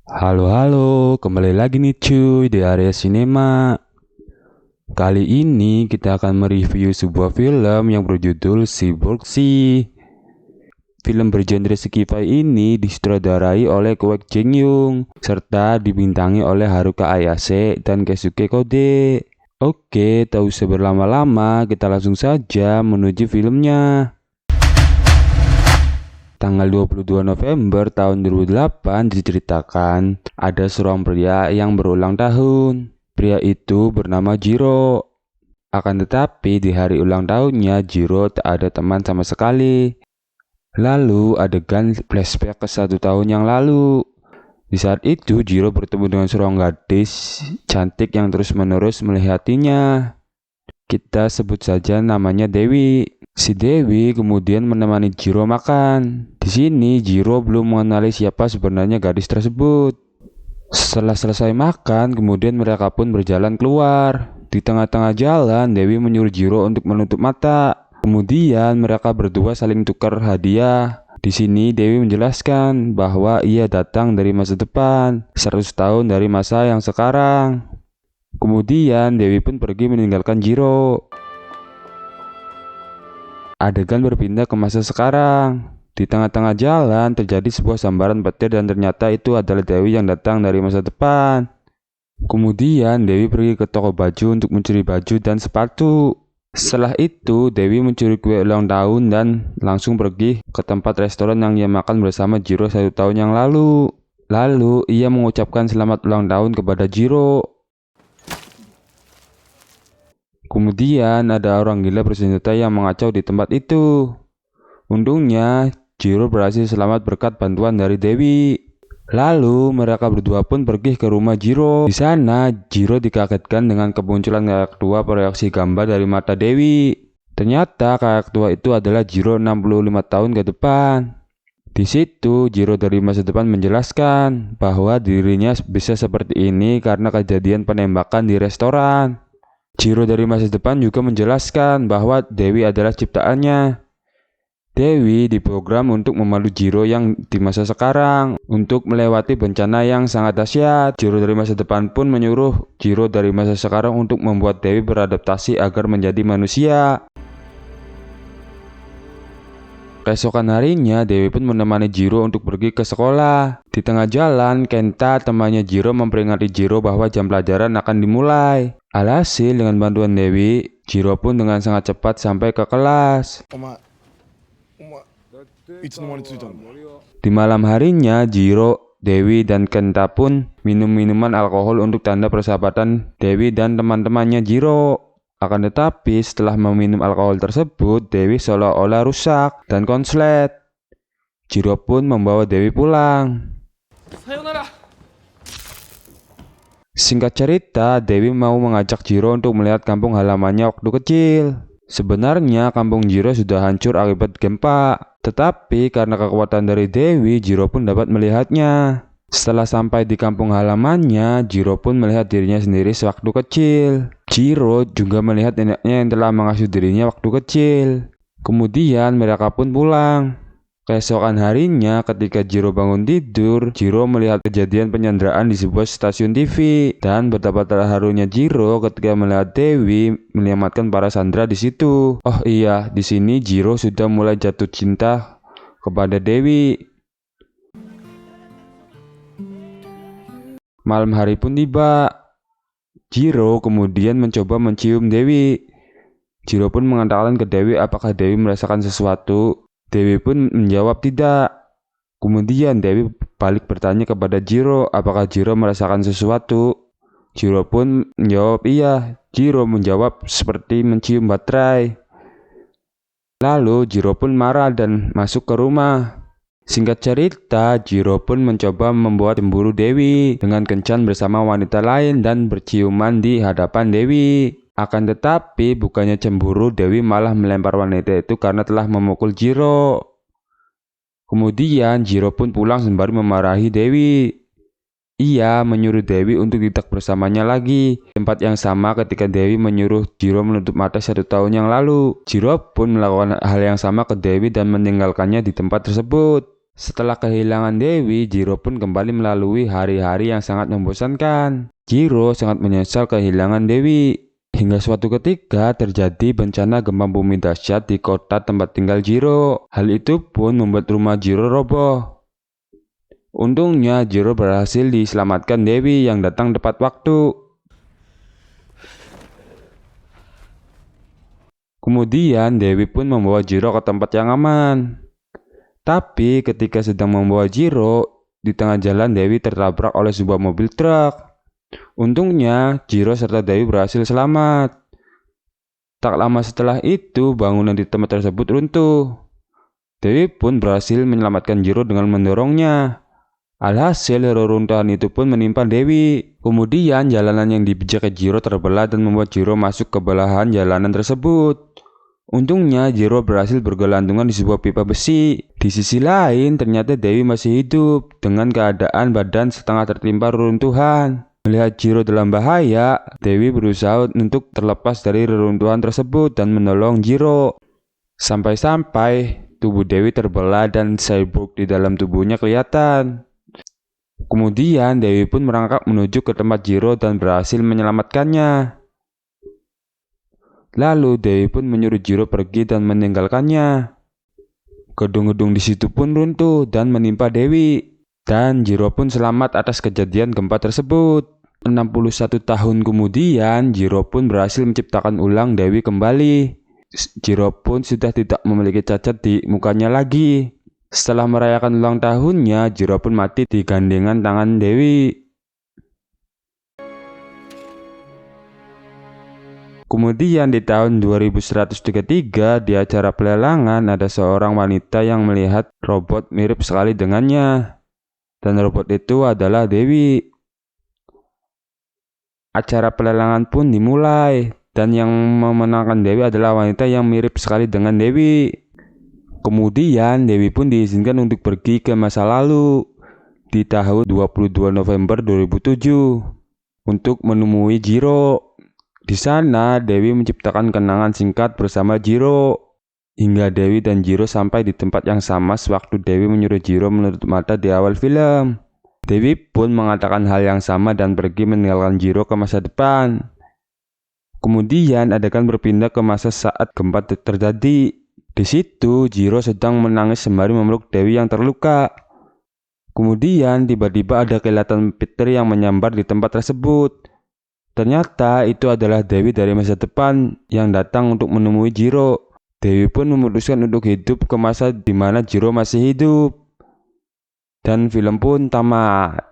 Halo, kembali lagi nih cuy di area sinema. Kali ini kita akan mereview sebuah film yang berjudul Cyborg Si. Film bergenre sci-fi ini disutradarai oleh Kwek Jin Young serta dibintangi oleh Haruka Ayase dan Keisuke Kode. Oke, tak usah berlama-lama, kita langsung saja menuju filmnya. Tanggal 22 November tahun 2008 diceritakan ada seorang pria yang berulang tahun. Pria itu bernama Jiro. Akan tetapi di hari ulang tahunnya Jiro tak ada teman sama sekali. Lalu adegan flashback ke 1 tahun yang lalu. Di saat itu Jiro bertemu dengan seorang gadis cantik yang terus-menerus melihatinya. Kita sebut saja namanya Dewi. Si Dewi kemudian menemani Jiro makan. Di sini Jiro belum mengenali siapa sebenarnya gadis tersebut. Setelah selesai makan, kemudian mereka pun berjalan keluar. Di tengah-tengah jalan, Dewi menyuruh Jiro untuk menutup mata. Kemudian mereka berdua saling tukar hadiah. Di sini Dewi menjelaskan bahwa ia datang dari masa depan, 100 tahun dari masa yang sekarang. Kemudian Dewi pun pergi meninggalkan Jiro. Adegan berpindah ke masa sekarang. Di tengah-tengah jalan terjadi sebuah sambaran petir dan ternyata itu adalah Dewi yang datang dari masa depan. Kemudian Dewi pergi ke toko baju untuk mencuri baju dan sepatu. Setelah itu Dewi mencuri kue ulang tahun dan langsung pergi ke tempat restoran yang ia makan bersama Jiro 1 tahun yang lalu. Lalu ia mengucapkan selamat ulang tahun kepada Jiro. Kemudian ada orang gila bersenjata yang mengacau di tempat itu. Untungnya Jiro berhasil selamat berkat bantuan dari Dewi. Lalu mereka berdua pun pergi ke rumah Jiro. Di sana Jiro dikagetkan dengan kemunculan kakek tua proyeksi gambar dari mata Dewi. Ternyata kakek tua itu adalah Jiro 65 tahun ke depan. Di situ Jiro dari masa depan menjelaskan bahwa dirinya bisa seperti ini karena kejadian penembakan di restoran. Jiro dari masa depan juga menjelaskan bahwa Dewi adalah ciptaannya. Dewi diprogram untuk memandu Jiro yang di masa sekarang untuk melewati bencana yang sangat dahsyat. Jiro dari masa depan pun menyuruh Jiro dari masa sekarang untuk membuat Dewi beradaptasi agar menjadi manusia. Keesokan harinya, Dewi pun menemani Jiro untuk pergi ke sekolah. Di tengah jalan, Kenta temannya Jiro memperingati Jiro bahwa jam pelajaran akan dimulai. Alhasil dengan bantuan Dewi, Jiro pun dengan sangat cepat sampai ke kelas. Di malam harinya, Jiro, Dewi, dan Kenta pun minum minuman alkohol untuk tanda persahabatan Dewi dan teman-temannya Jiro. Akan tetapi setelah meminum alkohol tersebut, Dewi seolah-olah rusak dan konslet. Jiro pun membawa Dewi pulang. Singkat cerita, Dewi mau mengajak Jiro untuk melihat kampung halamannya waktu kecil. Sebenarnya kampung Jiro sudah hancur akibat gempa, tetapi karena kekuatan dari Dewi, Jiro pun dapat melihatnya. Setelah sampai di kampung halamannya, Jiro pun melihat dirinya sendiri sewaktu kecil. Jiro juga melihat neneknya yang telah mengasuh dirinya waktu kecil. Kemudian mereka pun pulang. Keesokan harinya ketika Jiro bangun tidur, Jiro melihat kejadian penyanderaan di sebuah stasiun TV dan betapa terharunya Jiro ketika melihat Dewi menyelamatkan para sandera di situ. Oh iya, di sini Jiro sudah mulai jatuh cinta kepada Dewi. Malam hari pun tiba. Jiro kemudian mencoba mencium Dewi. Jiro pun mengatakan ke Dewi apakah Dewi merasakan sesuatu. Dewi pun menjawab tidak. Kemudian Dewi balik bertanya kepada Jiro apakah Jiro merasakan sesuatu. Jiro pun menjawab iya. Jiro menjawab seperti mencium baterai. Lalu Jiro pun marah dan masuk ke rumah. Singkat cerita, Jiro pun mencoba membuat cemburu Dewi dengan kencan bersama wanita lain dan berciuman di hadapan Dewi. Akan tetapi bukannya cemburu, Dewi malah melempar wanita itu karena telah memukul Jiro. Kemudian Jiro pun pulang sembari memarahi Dewi. Ia menyuruh Dewi untuk tidak bersamanya lagi. Tempat yang sama ketika Dewi menyuruh Jiro menutup mata 1 tahun yang lalu. Jiro pun melakukan hal yang sama ke Dewi dan meninggalkannya di tempat tersebut. Setelah kehilangan Dewi, Jiro pun kembali melalui hari-hari yang sangat membosankan. Jiro sangat menyesal kehilangan Dewi. Hingga suatu ketika terjadi bencana gempa bumi dahsyat di kota tempat tinggal Jiro. Hal itu pun membuat rumah Jiro roboh. Untungnya Jiro berhasil diselamatkan Dewi yang datang tepat waktu. Kemudian Dewi pun membawa Jiro ke tempat yang aman. Tapi ketika sedang membawa Jiro, di tengah jalan Dewi tertabrak oleh sebuah mobil truk. Untungnya Jiro serta Dewi berhasil selamat. Tak lama setelah itu bangunan di tempat tersebut runtuh. Dewi pun berhasil menyelamatkan Jiro dengan mendorongnya. Alhasil reruntuhan itu pun menimpa Dewi. Kemudian jalanan yang dipijak Jiro terbelah dan membuat Jiro masuk ke belahan jalanan tersebut. Untungnya Jiro berhasil bergelantungan di sebuah pipa besi. Di sisi lain ternyata Dewi masih hidup dengan keadaan badan setengah tertimpa reruntuhan. Melihat Jiro dalam bahaya, Dewi berusaha untuk terlepas dari reruntuhan tersebut dan menolong Jiro. Sampai-sampai tubuh Dewi terbelah dan cyborg di dalam tubuhnya kelihatan. Kemudian Dewi pun merangkak menuju ke tempat Jiro dan berhasil menyelamatkannya. Lalu Dewi pun menyuruh Jiro pergi dan meninggalkannya. Gedung-gedung di situ pun runtuh dan menimpa Dewi. Dan Jiro pun selamat atas kejadian gempa tersebut. 61 tahun kemudian, Jiro pun berhasil menciptakan ulang Dewi kembali. Jiro pun sudah tidak memiliki cacat di mukanya lagi. Setelah merayakan ulang tahunnya, Jiro pun mati di gandengan tangan Dewi. Kemudian di tahun 2133 di acara pelelangan ada seorang wanita yang melihat robot mirip sekali dengannya. Dan robot itu adalah Dewi. Acara pelelangan pun dimulai dan yang memenangkan Dewi adalah wanita yang mirip sekali dengan Dewi. Kemudian Dewi pun diizinkan untuk pergi ke masa lalu di tahun 22 November 2007 untuk menemui Jiro. Di sana, Dewi menciptakan kenangan singkat bersama Jiro. Hingga Dewi dan Jiro sampai di tempat yang sama sewaktu Dewi menyuruh Jiro menutup mata di awal film. Dewi pun mengatakan hal yang sama dan pergi meninggalkan Jiro ke masa depan. Kemudian adegan berpindah ke masa saat gempa terjadi. Di situ, Jiro sedang menangis sembari memeluk Dewi yang terluka. Kemudian tiba-tiba ada kilatan Peter yang menyambar di tempat tersebut. Ternyata itu adalah Dewi dari masa depan yang datang untuk menemui Jiro. Dewi pun memutuskan untuk hidup ke masa di mana Jiro masih hidup. Dan film pun tamat.